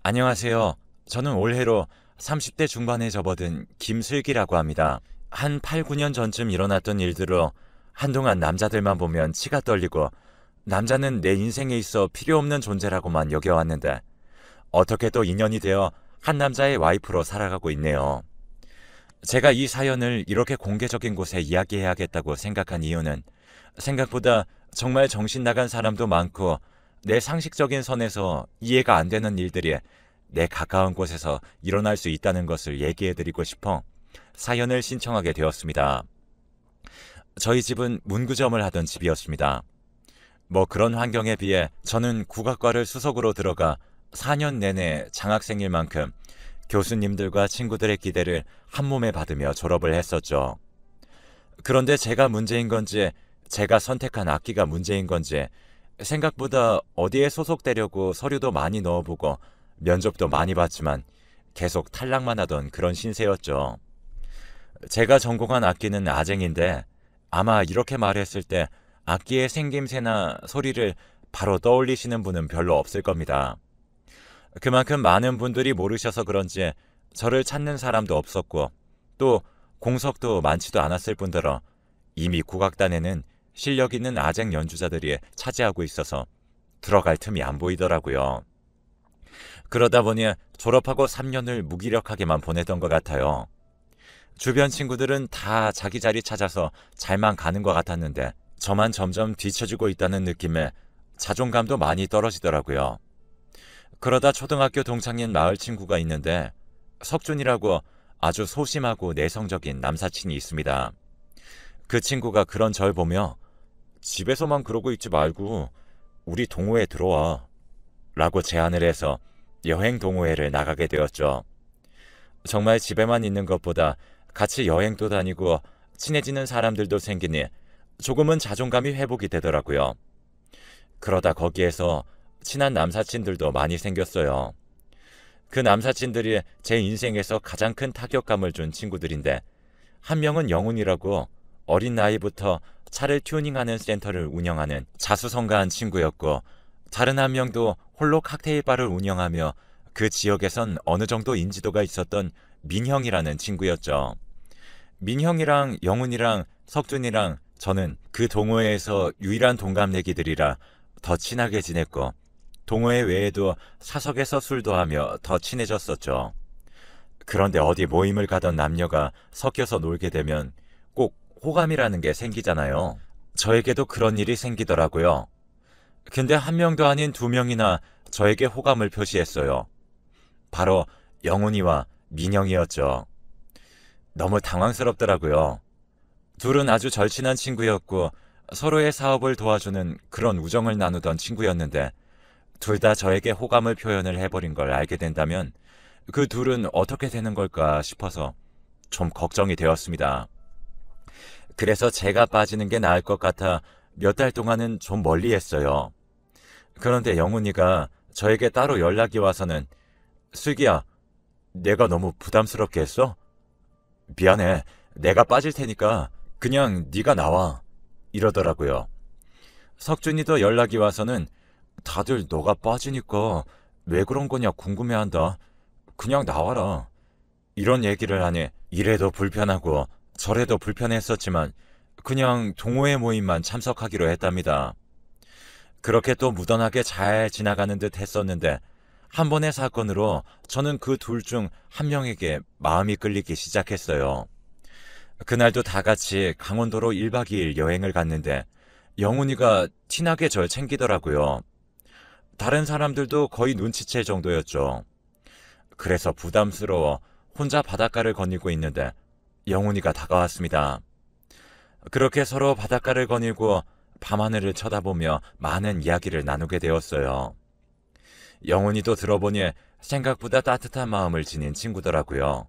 안녕하세요. 저는 올해로 30대 중반에 접어든 김슬기라고 합니다. 한 8, 9년 전쯤 일어났던 일들로 한동안 남자들만 보면 치가 떨리고 남자는 내 인생에 있어 필요 없는 존재라고만 여겨왔는데 어떻게 또 인연이 되어 한 남자의 와이프로 살아가고 있네요. 제가 이 사연을 이렇게 공개적인 곳에 이야기해야겠다고 생각한 이유는 생각보다 정말 정신 나간 사람도 많고 내 상식적인 선에서 이해가 안 되는 일들이 내 가까운 곳에서 일어날 수 있다는 것을 얘기해드리고 싶어 사연을 신청하게 되었습니다. 저희 집은 문구점을 하던 집이었습니다. 뭐 그런 환경에 비해 저는 국악과를 수석으로 들어가 4년 내내 장학생일 만큼 교수님들과 친구들의 기대를 한몸에 받으며 졸업을 했었죠. 그런데 제가 문제인 건지 제가 선택한 악기가 문제인 건지 생각보다 어디에 소속되려고 서류도 많이 넣어보고 면접도 많이 봤지만 계속 탈락만 하던 그런 신세였죠. 제가 전공한 악기는 아쟁인데 아마 이렇게 말했을 때 악기의 생김새나 소리를 바로 떠올리시는 분은 별로 없을 겁니다. 그만큼 많은 분들이 모르셔서 그런지 저를 찾는 사람도 없었고 또 공석도 많지도 않았을 뿐더러 이미 국악단에는 실력 있는 아쟁 연주자들이 차지하고 있어서 들어갈 틈이 안 보이더라고요. 그러다 보니 졸업하고 3년을 무기력하게만 보내던 것 같아요. 주변 친구들은 다 자기 자리 찾아서 잘만 가는 것 같았는데 저만 점점 뒤처지고 있다는 느낌에 자존감도 많이 떨어지더라고요. 그러다 초등학교 동창인 마을 친구가 있는데 석준이라고 아주 소심하고 내성적인 남사친이 있습니다. 그 친구가 그런 절 보며 집에서만 그러고 있지 말고 우리 동호회 들어와 라고 제안을 해서 여행 동호회를 나가게 되었죠. 정말 집에만 있는 것보다 같이 여행도 다니고 친해지는 사람들도 생기니 조금은 자존감이 회복이 되더라고요. 그러다 거기에서 친한 남사친들도 많이 생겼어요. 그 남사친들이 제 인생에서 가장 큰 타격감을 준 친구들인데 한 명은 영훈이라고 어린 나이부터 차를 튜닝하는 센터를 운영하는 자수성가한 친구였고 다른 한 명도 홀로 칵테일바를 운영하며 그 지역에선 어느 정도 인지도가 있었던 민형이라는 친구였죠. 민형이랑 영훈이랑 석준이랑 저는 그 동호회에서 유일한 동갑내기들이라 더 친하게 지냈고 동호회 외에도 사석에서 술도 하며 더 친해졌었죠. 그런데 어디 모임을 가던 남녀가 섞여서 놀게 되면 꼭 호감이라는 게 생기잖아요. 저에게도 그런 일이 생기더라고요. 근데 한 명도 아닌 두 명이나 저에게 호감을 표시했어요. 바로 영훈이와 민영이었죠. 너무 당황스럽더라고요. 둘은 아주 절친한 친구였고 서로의 사업을 도와주는 그런 우정을 나누던 친구였는데 둘 다 저에게 호감을 표현을 해버린 걸 알게 된다면 그 둘은 어떻게 되는 걸까 싶어서 좀 걱정이 되었습니다. 그래서 제가 빠지는 게 나을 것 같아 몇 달 동안은 좀 멀리 했어요. 그런데 영훈이가 저에게 따로 연락이 와서는 슬기야, 내가 너무 부담스럽게 했어? 미안해. 내가 빠질 테니까 그냥 네가 나와. 이러더라고요. 석준이도 연락이 와서는 다들 너가 빠지니까 왜 그런 거냐 궁금해한다. 그냥 나와라. 이런 얘기를 하니 이래도 불편하고 저래도 불편했었지만 그냥 동호회 모임만 참석하기로 했답니다. 그렇게 또 무던하게 잘 지나가는 듯 했었는데 한 번의 사건으로 저는 그 둘 중 한 명에게 마음이 끌리기 시작했어요. 그날도 다 같이 강원도로 1박 2일 여행을 갔는데 영훈이가 티나게 절 챙기더라고요. 다른 사람들도 거의 눈치챌 정도였죠. 그래서 부담스러워 혼자 바닷가를 거닐고 있는데 영훈이가 다가왔습니다. 그렇게 서로 바닷가를 거닐고 밤하늘을 쳐다보며 많은 이야기를 나누게 되었어요. 영훈이도 들어보니 생각보다 따뜻한 마음을 지닌 친구더라고요.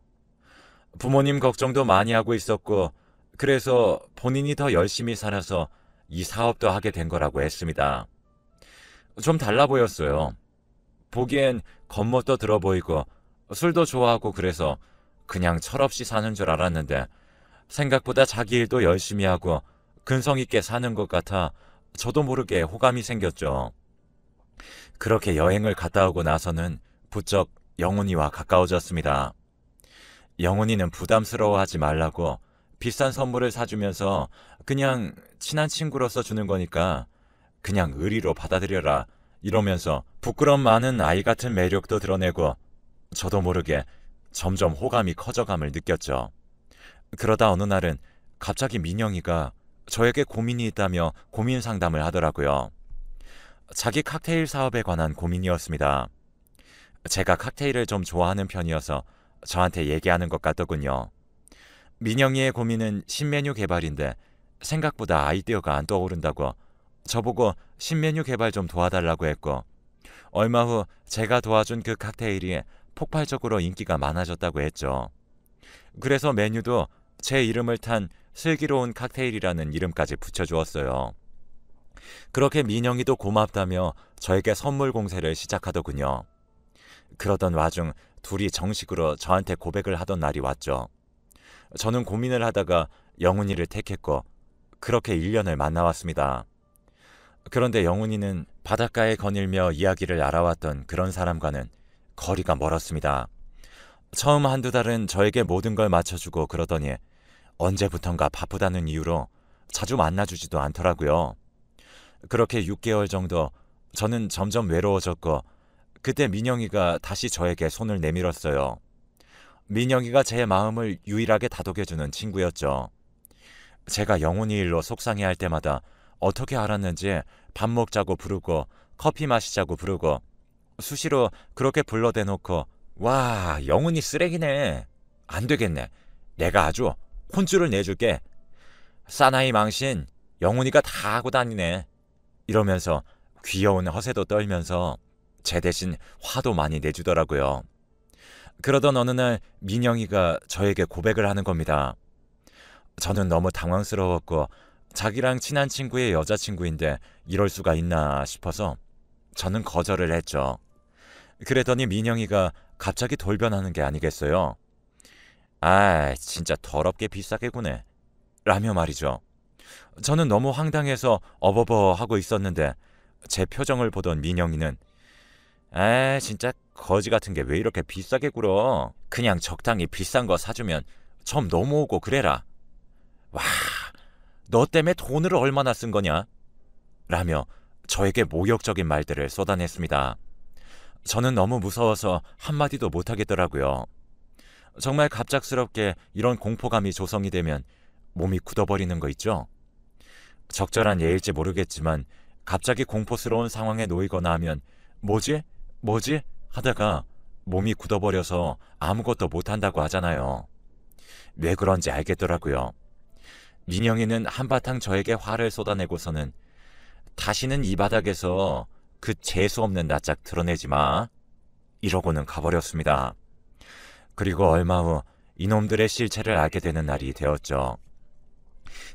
부모님 걱정도 많이 하고 있었고 그래서 본인이 더 열심히 살아서 이 사업도 하게 된 거라고 했습니다. 좀 달라 보였어요. 보기엔 겉멋도 들어 보이고 술도 좋아하고 그래서 그냥 철없이 사는 줄 알았는데 생각보다 자기 일도 열심히 하고 근성 있게 사는 것 같아 저도 모르게 호감이 생겼죠. 그렇게 여행을 갔다 오고 나서는 부쩍 영훈이와 가까워졌습니다. 영훈이는 부담스러워하지 말라고 비싼 선물을 사주면서 그냥 친한 친구로서 주는 거니까 그냥 의리로 받아들여라 이러면서 부끄럼 많은 아이 같은 매력도 드러내고 저도 모르게 점점 호감이 커져감을 느꼈죠. 그러다 어느 날은 갑자기 민영이가 저에게 고민이 있다며 고민 상담을 하더라고요. 자기 칵테일 사업에 관한 고민이었습니다. 제가 칵테일을 좀 좋아하는 편이어서 저한테 얘기하는 것 같더군요. 민영이의 고민은 신메뉴 개발인데 생각보다 아이디어가 안 떠오른다고 저보고 신메뉴 개발 좀 도와달라고 했고, 얼마 후 제가 도와준 그 칵테일이 폭발적으로 인기가 많아졌다고 했죠. 그래서 메뉴도 제 이름을 탄 슬기로운 칵테일이라는 이름까지 붙여주었어요. 그렇게 민영이도 고맙다며 저에게 선물 공세를 시작하더군요. 그러던 와중 둘이 정식으로 저한테 고백을 하던 날이 왔죠. 저는 고민을 하다가 영훈이를 택했고 그렇게 1년을 만나왔습니다. 그런데 영훈이는 바닷가에 거닐며 이야기를 알아왔던 그런 사람과는 거리가 멀었습니다. 처음 한두 달은 저에게 모든 걸 맞춰주고 그러더니 언제부턴가 바쁘다는 이유로 자주 만나주지도 않더라고요. 그렇게 6개월 정도 저는 점점 외로워졌고 그때 민영이가 다시 저에게 손을 내밀었어요. 민영이가 제 마음을 유일하게 다독여주는 친구였죠. 제가 영훈이 일로 속상해할 때마다 어떻게 알았는지 밥 먹자고 부르고 커피 마시자고 부르고 수시로 그렇게 불러대놓고 와 영훈이 쓰레기네. 안 되겠네. 내가 아주 혼쭐을 내줄게. 사나이 망신 영훈이가 다 하고 다니네. 이러면서 귀여운 허세도 떨면서 제 대신 화도 많이 내주더라고요. 그러던 어느 날 민영이가 저에게 고백을 하는 겁니다. 저는 너무 당황스러웠고 자기랑 친한 친구의 여자친구인데 이럴 수가 있나 싶어서 저는 거절을 했죠. 그랬더니 민영이가 갑자기 돌변하는 게 아니겠어요. 아, 진짜 더럽게 비싸게 구네. 라며 말이죠. 저는 너무 황당해서 어버버 하고 있었는데 제 표정을 보던 민영이는 아, 진짜 거지 같은 게 왜 이렇게 비싸게 굴어. 그냥 적당히 비싼 거 사주면 좀 넘어오고 그래라. 와, 너 때문에 돈을 얼마나 쓴 거냐? 라며 저에게 모욕적인 말들을 쏟아냈습니다. 저는 너무 무서워서 한마디도 못하겠더라고요. 정말 갑작스럽게 이런 공포감이 조성이 되면 몸이 굳어버리는 거 있죠? 적절한 예일지 모르겠지만 갑자기 공포스러운 상황에 놓이거나 하면 뭐지? 하다가 몸이 굳어버려서 아무것도 못한다고 하잖아요. 왜 그런지 알겠더라고요. 민영이는 한바탕 저에게 화를 쏟아내고서는 다시는 이 바닥에서 그 재수없는 낯짝 드러내지 마. 이러고는 가버렸습니다. 그리고 얼마 후 이놈들의 실체를 알게 되는 날이 되었죠.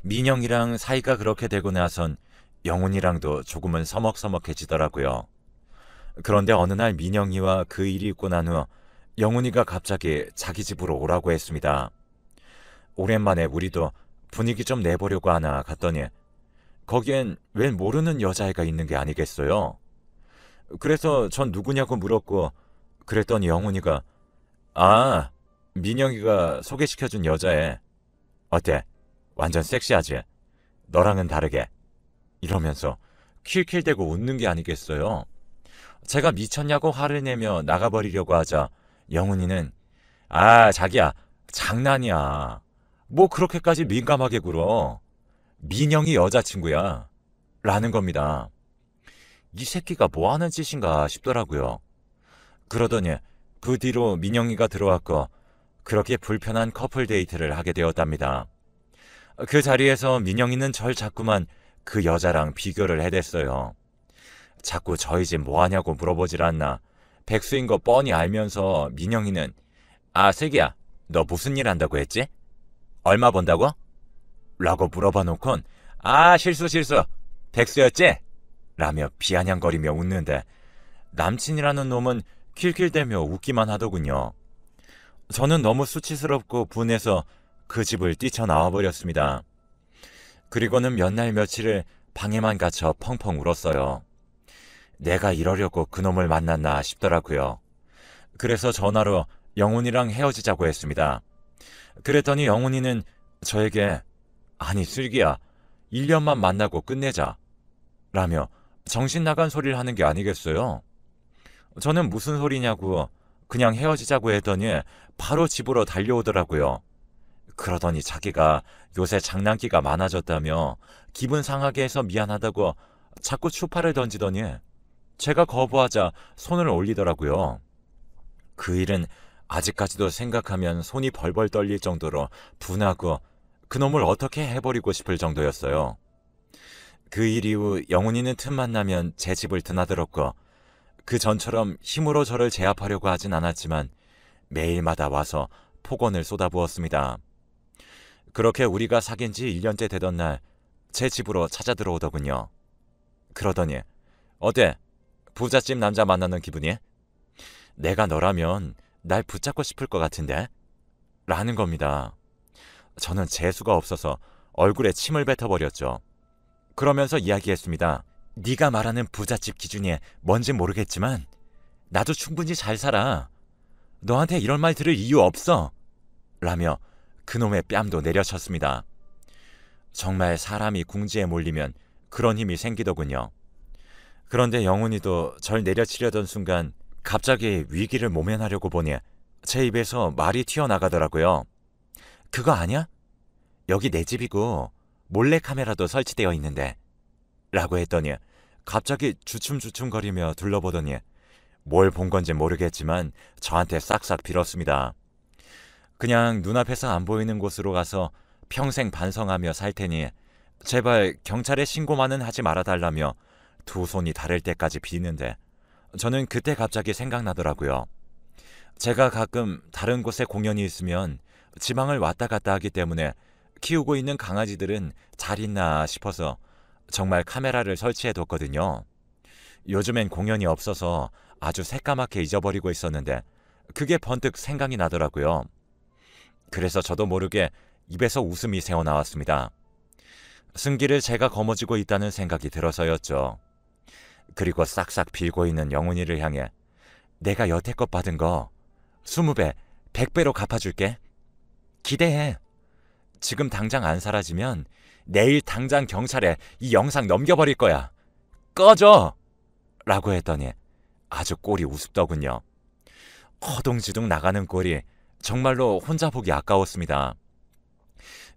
민영이랑 사이가 그렇게 되고 나선 영훈이랑도 조금은 서먹서먹해지더라고요. 그런데 어느 날 민영이와 그 일이 있고 난 후 영훈이가 갑자기 자기 집으로 오라고 했습니다. 오랜만에 우리도 분위기 좀 내보려고 하나 갔더니 거기엔 웬 모르는 여자애가 있는 게 아니겠어요. 그래서 전 누구냐고 물었고 그랬더니 영훈이가 아, 민영이가 소개시켜준 여자애. 어때? 완전 섹시하지? 너랑은 다르게. 이러면서 킬킬대고 웃는 게 아니겠어요. 제가 미쳤냐고 화를 내며 나가버리려고 하자 영훈이는 아, 자기야, 장난이야. 뭐 그렇게까지 민감하게 굴어. 민영이 여자친구야. 라는 겁니다. 이 새끼가 뭐 하는 짓인가 싶더라고요. 그러더니 그 뒤로 민영이가 들어왔고 그렇게 불편한 커플 데이트를 하게 되었답니다. 그 자리에서 민영이는 절 자꾸만 그 여자랑 비교를 해댔어요. 자꾸 저희 집 뭐하냐고 물어보질 않나. 백수인 거 뻔히 알면서 민영이는 아, 슬기야, 너 무슨 일 한다고 했지? 얼마 번다고? 라고 물어봐 놓곤 아, 실수 백수였지? 라며 비아냥거리며 웃는데 남친이라는 놈은 킬킬대며 웃기만 하더군요. 저는 너무 수치스럽고 분해서 그 집을 뛰쳐나와 버렸습니다. 그리고는 몇 날 며칠을 방에만 갇혀 펑펑 울었어요. 내가 이러려고 그놈을 만났나 싶더라고요. 그래서 전화로 영훈이랑 헤어지자고 했습니다. 그랬더니 영훈이는 저에게 아니 슬기야 1년만 만나고 끝내자 라며 정신 나간 소리를 하는 게 아니겠어요? 저는 무슨 소리냐고 그냥 헤어지자고 했더니 바로 집으로 달려오더라고요. 그러더니 자기가 요새 장난기가 많아졌다며 기분 상하게 해서 미안하다고 자꾸 추파를 던지더니 제가 거부하자 손을 올리더라고요. 그 일은 아직까지도 생각하면 손이 벌벌 떨릴 정도로 분하고 그놈을 어떻게 해버리고 싶을 정도였어요. 그 일 이후 영훈이는 틈만 나면 제 집을 드나들었고 그 전처럼 힘으로 저를 제압하려고 하진 않았지만 매일마다 와서 폭언을 쏟아부었습니다. 그렇게 우리가 사귄 지 1년째 되던 날 제 집으로 찾아 들어오더군요. 그러더니 어때? 부잣집 남자 만나는 기분이? 내가 너라면 날 붙잡고 싶을 것 같은데? 라는 겁니다. 저는 재수가 없어서 얼굴에 침을 뱉어버렸죠. 그러면서 이야기했습니다. 네가 말하는 부잣집 기준이 뭔지 모르겠지만 나도 충분히 잘 살아. 너한테 이런 말 들을 이유 없어. 라며 그놈의 뺨도 내려쳤습니다. 정말 사람이 궁지에 몰리면 그런 힘이 생기더군요. 그런데 영훈이도 절 내려치려던 순간 갑자기 위기를 모면하려고 보니 제 입에서 말이 튀어나가더라고요. 그거 아냐? 여기 내 집이고 몰래카메라도 설치되어 있는데 라고 했더니 갑자기 주춤주춤거리며 둘러보더니 뭘 본 건지 모르겠지만 저한테 싹싹 빌었습니다. 그냥 눈앞에서 안 보이는 곳으로 가서 평생 반성하며 살 테니 제발 경찰에 신고만은 하지 말아달라며 두 손이 다를 때까지 비는데 저는 그때 갑자기 생각나더라고요. 제가 가끔 다른 곳에 공연이 있으면 지방을 왔다 갔다 하기 때문에 키우고 있는 강아지들은 잘 있나 싶어서 정말 카메라를 설치해뒀거든요. 요즘엔 공연이 없어서 아주 새까맣게 잊어버리고 있었는데 그게 번뜩 생각이 나더라고요. 그래서 저도 모르게 입에서 웃음이 새어나왔습니다. 승기를 제가 거머쥐고 있다는 생각이 들어서였죠. 그리고 싹싹 빌고 있는 영훈이를 향해 내가 여태껏 받은 거 20배, 100배로 갚아줄게. 기대해. 지금 당장 안 사라지면 내일 당장 경찰에 이 영상 넘겨버릴 거야. 꺼져! 라고 했더니 아주 꼴이 우습더군요. 허둥지둥 나가는 꼴이 정말로 혼자 보기 아까웠습니다.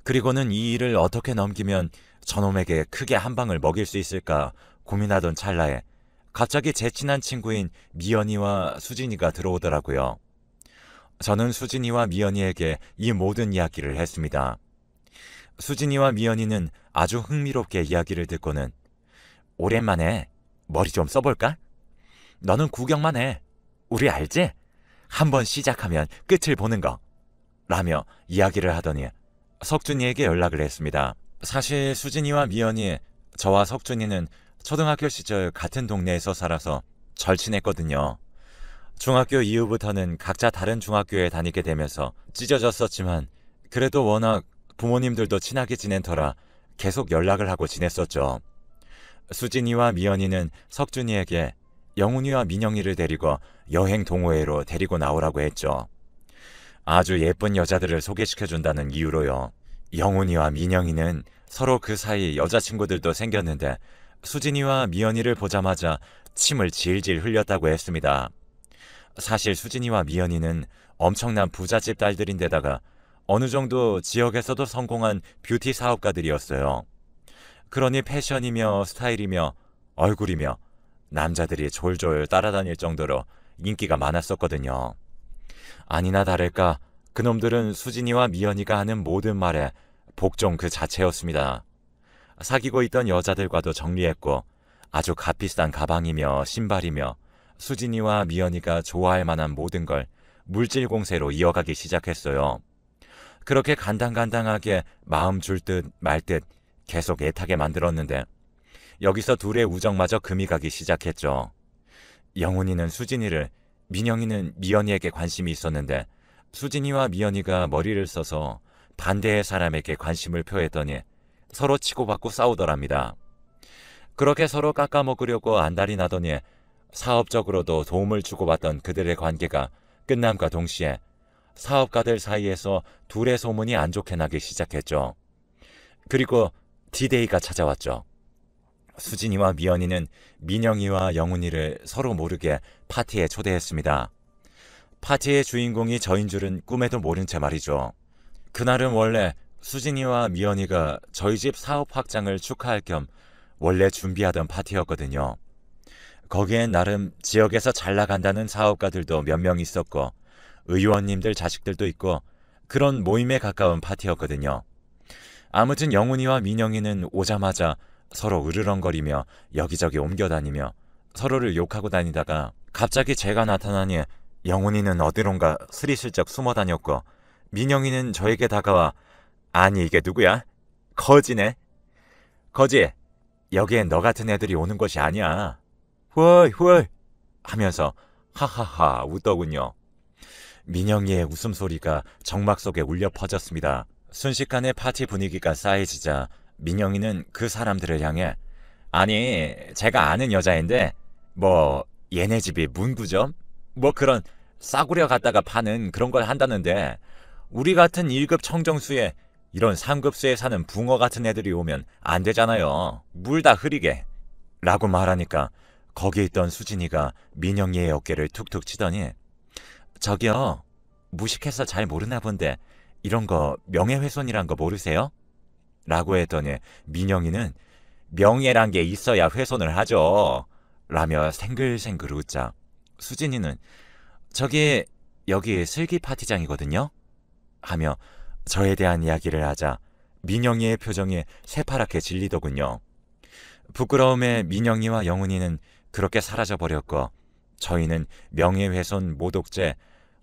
그리고는 이 일을 어떻게 넘기면 저놈에게 크게 한 방을 먹일 수 있을까 고민하던 찰나에 갑자기 제 친한 친구인 미연이와 수진이가 들어오더라고요. 저는 수진이와 미연이에게 이 모든 이야기를 했습니다. 수진이와 미연이는 아주 흥미롭게 이야기를 듣고는 오랜만에 머리 좀 써볼까? 너는 구경만 해. 우리 알지? 한번 시작하면 끝을 보는 거. 라며 이야기를 하더니 석준이에게 연락을 했습니다. 사실 수진이와 미연이 저와 석준이는 초등학교 시절 같은 동네에서 살아서 절친했거든요. 중학교 이후부터는 각자 다른 중학교에 다니게 되면서 찢어졌었지만 그래도 워낙 부모님들도 친하게 지낸 터라 계속 연락을 하고 지냈었죠. 수진이와 미연이는 석준이에게 영훈이와 민영이를 데리고 여행 동호회로 데리고 나오라고 했죠. 아주 예쁜 여자들을 소개시켜준다는 이유로요. 영훈이와 민영이는 서로 그 사이 여자친구들도 생겼는데 수진이와 미연이를 보자마자 침을 질질 흘렸다고 했습니다. 사실 수진이와 미연이는 엄청난 부잣집 딸들인데다가 어느 정도 지역에서도 성공한 뷰티 사업가들이었어요. 그러니 패션이며 스타일이며 얼굴이며 남자들이 졸졸 따라다닐 정도로 인기가 많았었거든요. 아니나 다를까 그놈들은 수진이와 미연이가 하는 모든 말에 복종 그 자체였습니다. 사귀고 있던 여자들과도 정리했고 아주 값비싼 가방이며 신발이며 수진이와 미연이가 좋아할 만한 모든 걸 물질 공세로 이어가기 시작했어요. 그렇게 간당간당하게 마음 줄 듯 말 듯 계속 애타게 만들었는데 여기서 둘의 우정마저 금이 가기 시작했죠. 영훈이는 수진이를, 민영이는 미연이에게 관심이 있었는데 수진이와 미연이가 머리를 써서 반대의 사람에게 관심을 표했더니 서로 치고받고 싸우더랍니다. 그렇게 서로 깎아먹으려고 안달이 나더니 사업적으로도 도움을 주고받던 그들의 관계가 끝남과 동시에 사업가들 사이에서 둘의 소문이 안 좋게 나기 시작했죠. 그리고 디데이가 찾아왔죠. 수진이와 미연이는 민영이와 영훈이를 서로 모르게 파티에 초대했습니다. 파티의 주인공이 저인 줄은 꿈에도 모른 채 말이죠. 그날은 원래 수진이와 미연이가 저희 집 사업 확장을 축하할 겸 원래 준비하던 파티였거든요. 거기엔 나름 지역에서 잘 나간다는 사업가들도 몇 명 있었고 의원님들 자식들도 있고 그런 모임에 가까운 파티였거든요. 아무튼 영훈이와 민영이는 오자마자 서로 으르렁거리며 여기저기 옮겨다니며 서로를 욕하고 다니다가 갑자기 제가 나타나니 영훈이는 어디론가 스리슬쩍 숨어 다녔고 민영이는 저에게 다가와 아니 이게 누구야? 거지네. 거지, 여기엔 너 같은 애들이 오는 곳이 아니야. 헐 헐 하면서 하하하 웃더군요. 민영이의 웃음소리가 정막 속에 울려 퍼졌습니다. 순식간에 파티 분위기가 싸해지자 민영이는 그 사람들을 향해 아니 제가 아는 여자인데 뭐 얘네 집이 문구점? 뭐 그런 싸구려 갖다가 파는 그런 걸 한다는데 우리 같은 1급 청정수에 이런 3급수에 사는 붕어 같은 애들이 오면 안 되잖아요. 물 다 흐리게. 라고 말하니까 거기 있던 수진이가 민영이의 어깨를 툭툭 치더니 저기요, 무식해서 잘 모르나 본데 이런 거 명예훼손이란 거 모르세요? 라고 했더니 민영이는 명예란 게 있어야 훼손을 하죠. 라며 생글생글 웃자 수진이는 저기 여기 슬기 파티장이거든요? 하며 저에 대한 이야기를 하자 민영이의 표정이 새파랗게 질리더군요. 부끄러움에 민영이와 영훈이는 그렇게 사라져버렸고 저희는 명예훼손, 모독죄,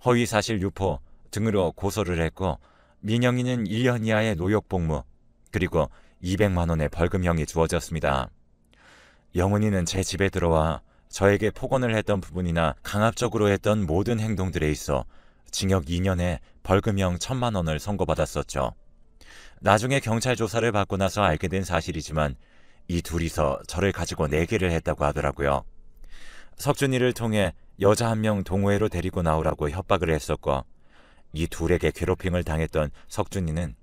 허위사실 유포 등으로 고소를 했고 민영이는 1년 이하의 노역복무 그리고 200만 원의 벌금형이 주어졌습니다. 영훈이는 제 집에 들어와 저에게 폭언을 했던 부분이나 강압적으로 했던 모든 행동들에 있어 징역 2년에 벌금형 1,000만 원을 선고받았었죠. 나중에 경찰 조사를 받고 나서 알게 된 사실이지만 이 둘이서 저를 가지고 내기를 했다고 하더라고요. 석준이를 통해 여자 한 명 동호회로 데리고 나오라고 협박을 했었고 이 둘에게 괴롭힘을 당했던 석준이는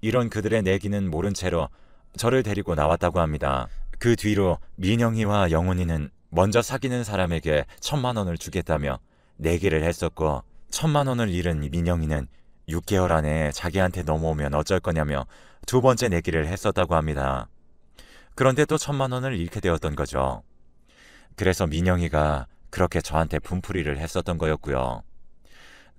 이런 그들의 내기는 모른 채로 저를 데리고 나왔다고 합니다. 그 뒤로 민영이와 영훈이는 먼저 사귀는 사람에게 1,000만 원을 주겠다며 내기를 했었고 1,000만 원을 잃은 민영이는 6개월 안에 자기한테 넘어오면 어쩔 거냐며 두 번째 내기를 했었다고 합니다. 그런데 또 1,000만 원을 잃게 되었던 거죠. 그래서 민영이가 그렇게 저한테 분풀이를 했었던 거였고요.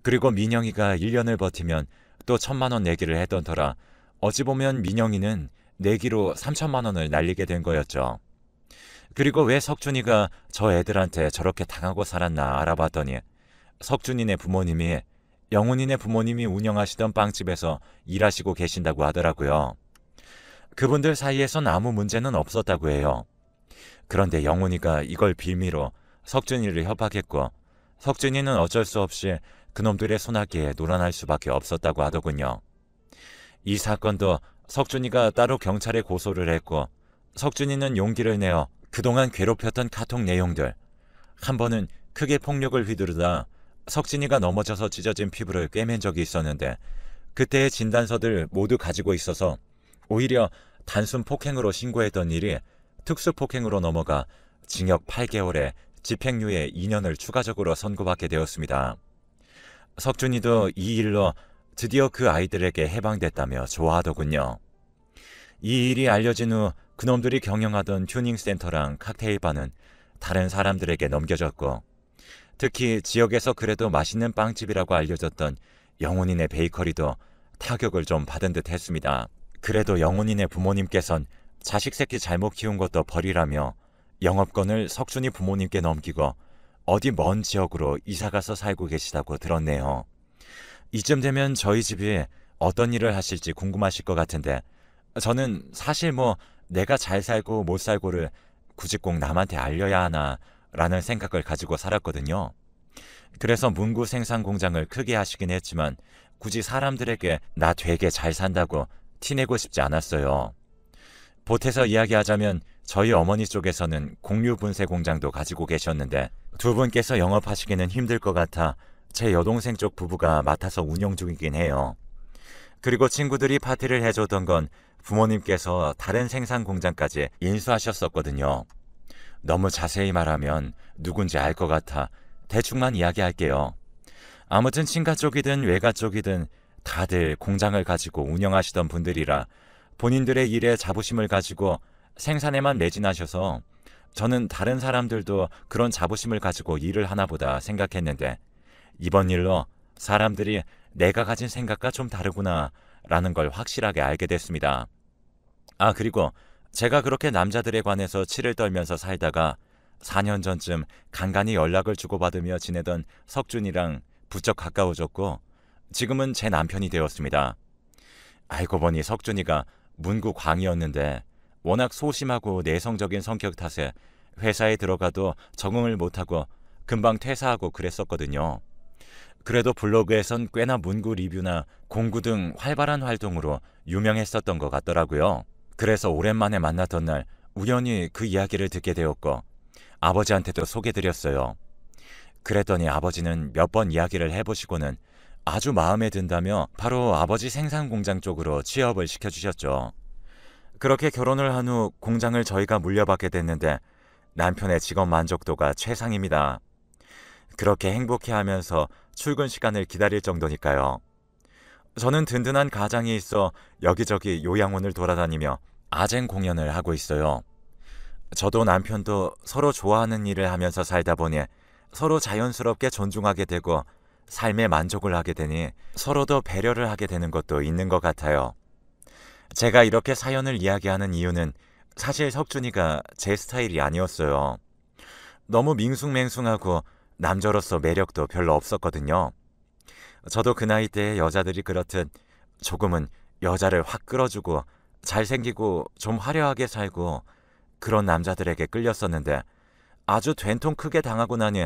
그리고 민영이가 1년을 버티면 또 1,000만 원 내기를 했던 터라 어찌 보면 민영이는 내기로 3,000만 원을 날리게 된 거였죠. 그리고 왜 석준이가 저 애들한테 저렇게 당하고 살았나 알아봤더니 석준이네 부모님이 영훈이네 부모님이 운영하시던 빵집에서 일하시고 계신다고 하더라고요. 그분들 사이에선 아무 문제는 없었다고 해요. 그런데 영훈이가 이걸 빌미로 석준이를 협박했고 석준이는 어쩔 수 없이 그놈들의 손아귀에 놀아날 수밖에 없었다고 하더군요. 이 사건도 석준이가 따로 경찰에 고소를 했고 석준이는 용기를 내어 그동안 괴롭혔던 카톡 내용들, 한 번은 크게 폭력을 휘두르다 석진이가 넘어져서 찢어진 피부를 꿰맨 적이 있었는데 그때의 진단서들 모두 가지고 있어서 오히려 단순 폭행으로 신고했던 일이 특수폭행으로 넘어가 징역 8개월에 집행유예 2년을 추가적으로 선고받게 되었습니다. 석준이도 이 일로 드디어 그 아이들에게 해방됐다며 좋아하더군요. 이 일이 알려진 후 그놈들이 경영하던 튜닝센터랑 칵테일바는 다른 사람들에게 넘겨졌고 특히 지역에서 그래도 맛있는 빵집이라고 알려졌던 영훈이네 베이커리도 타격을 좀 받은 듯 했습니다. 그래도 영훈이네 부모님께선 자식 새끼 잘못 키운 것도 버리라며 영업권을 석준이 부모님께 넘기고 어디 먼 지역으로 이사가서 살고 계시다고 들었네요. 이쯤 되면 저희 집이 어떤 일을 하실지 궁금하실 것 같은데 저는 사실 뭐 내가 잘 살고 못 살고를 굳이 꼭 남한테 알려야 하나 라는 생각을 가지고 살았거든요. 그래서 문구 생산 공장을 크게 하시긴 했지만 굳이 사람들에게 나 되게 잘 산다고 티내고 싶지 않았어요. 보태서 이야기하자면 저희 어머니 쪽에서는 공유 분쇄 공장도 가지고 계셨는데 두 분께서 영업하시기는 힘들 것 같아 제 여동생 쪽 부부가 맡아서 운영 중이긴 해요. 그리고 친구들이 파티를 해줬던 건 부모님께서 다른 생산 공장까지 인수하셨었거든요. 너무 자세히 말하면 누군지 알 것 같아 대충만 이야기할게요. 아무튼 친가 쪽이든 외가 쪽이든 다들 공장을 가지고 운영하시던 분들이라 본인들의 일에 자부심을 가지고 생산에만 매진하셔서 저는 다른 사람들도 그런 자부심을 가지고 일을 하나 보다 생각했는데 이번 일로 사람들이 내가 가진 생각과 좀 다르구나 라는 걸 확실하게 알게 됐습니다. 아, 그리고 제가 그렇게 남자들에 관해서 치를 떨면서 살다가 4년 전쯤 간간히 연락을 주고받으며 지내던 석준이랑 부쩍 가까워졌고 지금은 제 남편이 되었습니다. 알고 보니 석준이가 문구 광이었는데 워낙 소심하고 내성적인 성격 탓에 회사에 들어가도 적응을 못하고 금방 퇴사하고 그랬었거든요. 그래도 블로그에선 꽤나 문구 리뷰나 공구 등 활발한 활동으로 유명했었던 것 같더라고요. 그래서 오랜만에 만났던 날 우연히 그 이야기를 듣게 되었고 아버지한테도 소개드렸어요. 그랬더니 아버지는 몇 번 이야기를 해보시고는 아주 마음에 든다며 바로 아버지 생산 공장 쪽으로 취업을 시켜주셨죠. 그렇게 결혼을 한 후 공장을 저희가 물려받게 됐는데 남편의 직업 만족도가 최상입니다. 그렇게 행복해하면서 출근 시간을 기다릴 정도니까요. 저는 든든한 가장이 있어 여기저기 요양원을 돌아다니며 아쟁 공연을 하고 있어요. 저도 남편도 서로 좋아하는 일을 하면서 살다 보니 서로 자연스럽게 존중하게 되고 삶에 만족을 하게 되니 서로 더 배려를 하게 되는 것도 있는 것 같아요. 제가 이렇게 사연을 이야기하는 이유는 사실 석준이가 제 스타일이 아니었어요. 너무 밍숭맹숭하고 남자로서 매력도 별로 없었거든요. 저도 그 나이 때의 여자들이 그렇듯 조금은 여자를 확 끌어주고 잘생기고 좀 화려하게 살고 그런 남자들에게 끌렸었는데 아주 된통 크게 당하고 나니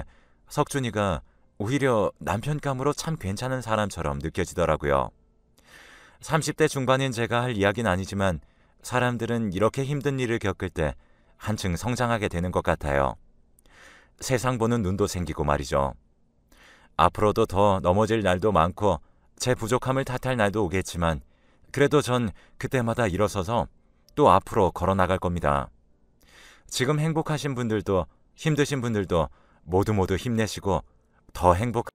석준이가 오히려 남편감으로 참 괜찮은 사람처럼 느껴지더라고요. 30대 중반인 제가 할 이야기는 아니지만 사람들은 이렇게 힘든 일을 겪을 때 한층 성장하게 되는 것 같아요. 세상 보는 눈도 생기고 말이죠. 앞으로도 더 넘어질 날도 많고 제 부족함을 탓할 날도 오겠지만 그래도 전 그때마다 일어서서 또 앞으로 걸어나갈 겁니다. 지금 행복하신 분들도 힘드신 분들도 모두 힘내시고 더 행복한